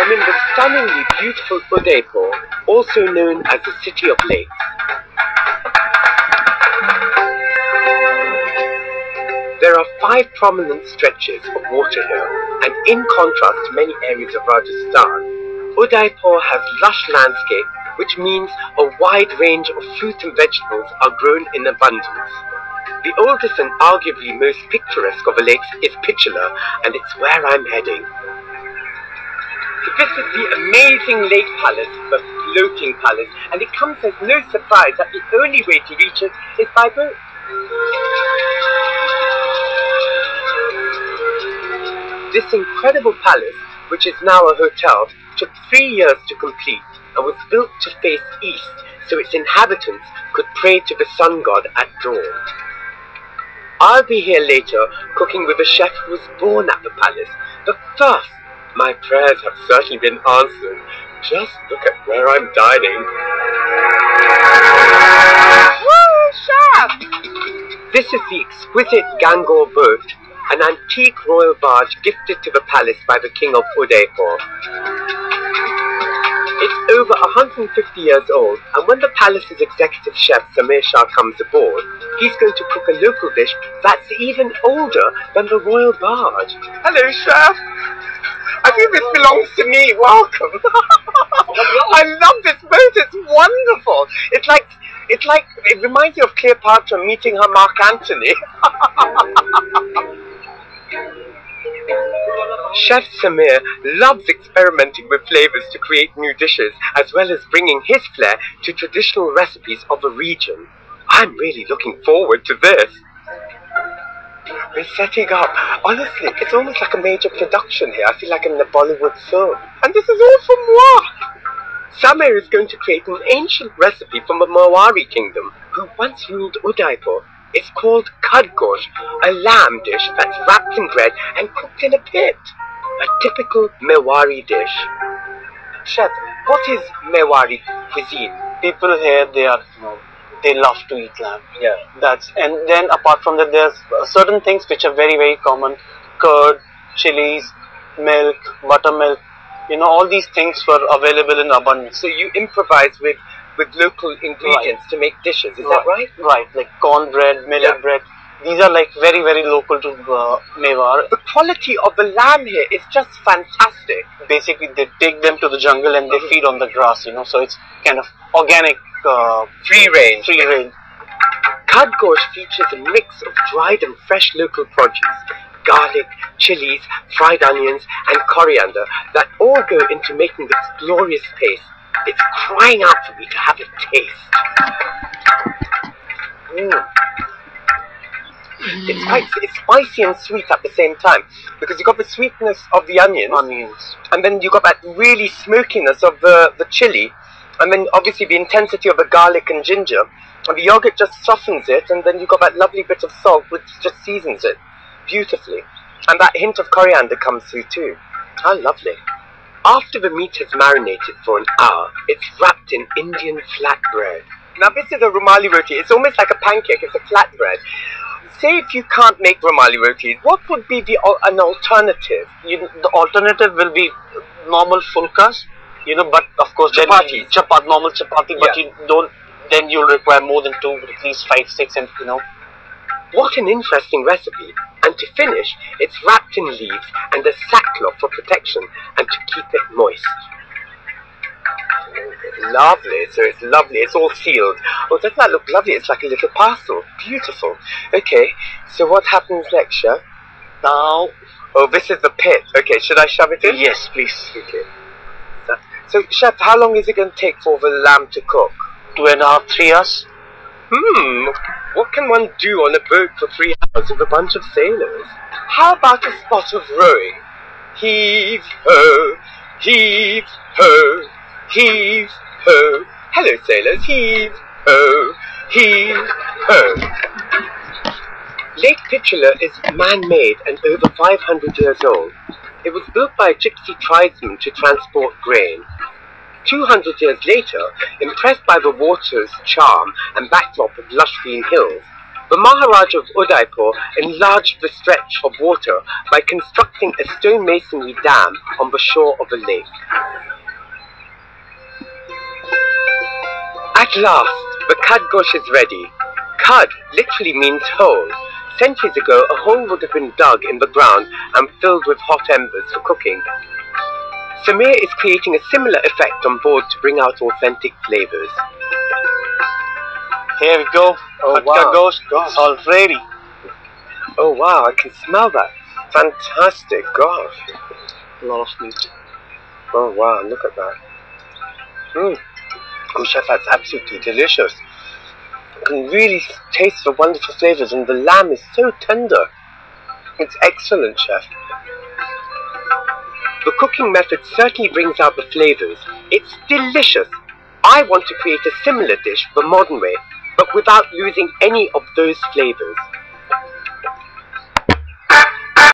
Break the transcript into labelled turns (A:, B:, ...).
A: I'm in the stunningly beautiful Udaipur, also known as the City of Lakes. There are 5 prominent stretches of water here, and in contrast to many areas of Rajasthan, Udaipur has lush landscape, which means a wide range of fruit and vegetables are grown in abundance. The oldest and arguably most picturesque of the lakes is Pichula, and it's where I'm heading. So this is the amazing lake palace, the floating palace, and it comes as no surprise that the only way to reach it is by boat. This incredible palace, which is now a hotel, took 3 years to complete and was built to face east so its inhabitants could pray to the sun god at dawn. I'll be here later cooking with a chef who was born at the palace, but first, my prayers have certainly been answered. Just look at where I'm dining. Woo, chef! This is the exquisite Gangor boat, an antique royal barge gifted to the palace by the King of Udaipur. It's over 150 years old, and when the palace's executive chef Samir Shah comes aboard, he's going to cook a local dish that's even older than the royal barge. Hello, chef! I think this belongs to me. Welcome. I love this boat. It's wonderful. It reminds me of Cleopatra meeting her Mark Antony. Chef Samir loves experimenting with flavors to create new dishes, as well as bringing his flair to traditional recipes of a region. I'm really looking forward to this. We're setting up. Honestly, it's almost like a major production here. I feel like I'm in a Bollywood film. And this is all for moi. Samir is going to create an ancient recipe from the Mewari kingdom, who once ruled Udaipur. It's called Khud, a lamb dish that's wrapped in bread and cooked in a pit. A typical Mewari dish. Chef, what is Mewari cuisine?
B: People here, they love to eat lamb.
A: Yeah.
B: And then apart from that, there's certain things which are very, very common. Curd, chilies, milk, buttermilk. All these things were available in abundance.
A: So you improvise with local ingredients to make dishes, is that right?
B: Right, like cornbread, millet bread. These are like very, very local to Mewar.
A: The quality of the lamb here is just fantastic.
B: Basically, they take them to the jungle and they feed on the grass, so it's kind of organic.
A: Free range.
B: Khud
A: features a mix of dried and fresh local produce, garlic, chilies, fried onions and coriander that all go into making this glorious paste. It's crying out for me to have a taste. It's spicy and sweet at the same time, because you got the sweetness of the onions, and then you got that really smokiness of the chili, and then obviously the intensity of the garlic and ginger, and the yogurt just softens it, and then you got that lovely bit of salt which just seasons it beautifully, and that hint of coriander comes through too. How lovely. After the meat has marinated for an hour, it's wrapped in Indian flatbread. Now this is a rumali roti. It's almost like a pancake. It's a flatbread. Say if you can't make rumali rotis, what would be an alternative?
B: The alternative will be normal fulkas, but of course
A: chapatis.
B: Normal chapati, but then you'll require more than 2, at least 5, 6, and
A: What an interesting recipe. And to finish, it's wrapped in leaves and a sackcloth for protection and to keep it moist. Lovely, so it's lovely, it's all sealed. Oh, doesn't that look lovely? It's like a little parcel. Beautiful. Okay, so what happens next, chef?
B: Now,
A: this is the pit. Okay, should I shove it in?
B: Yes, please.
A: Okay. So, chef, how long is it going to take for the lamb to cook?
B: 2.5, 3 hours.
A: What can one do on a boat for 3 hours with a bunch of sailors? How about a spot of rowing? Heave ho, heave ho, heave ho. Hello, sailors. Heave ho, heave ho. Lake Pichula is man-made and over 500 years old. It was built by gypsy tribesmen to transport grain. 200 years later, impressed by the water's charm and backdrop of lush green hills, The Maharaja of Udaipur enlarged the stretch of water by constructing a stone masonry dam on the shore of a lake. At last, the Khud is ready. Khud literally means hole. Centuries ago, a hole would have been dug in the ground and filled with hot embers for cooking. Samir is creating a similar effect on board to bring out authentic flavors.
B: Here we go.
A: Oh,
B: Khud
A: wow.
B: ka gosht is all ready.
A: Oh wow, I can smell that. Fantastic, gosh.
B: A lot of meat.
A: Oh wow, look at that. Oh chef, that's absolutely delicious. You can really taste the wonderful flavors and the lamb is so tender. It's excellent, chef. The cooking method certainly brings out the flavors. It's delicious. I want to create a similar dish the modern way, but without losing any of those flavors.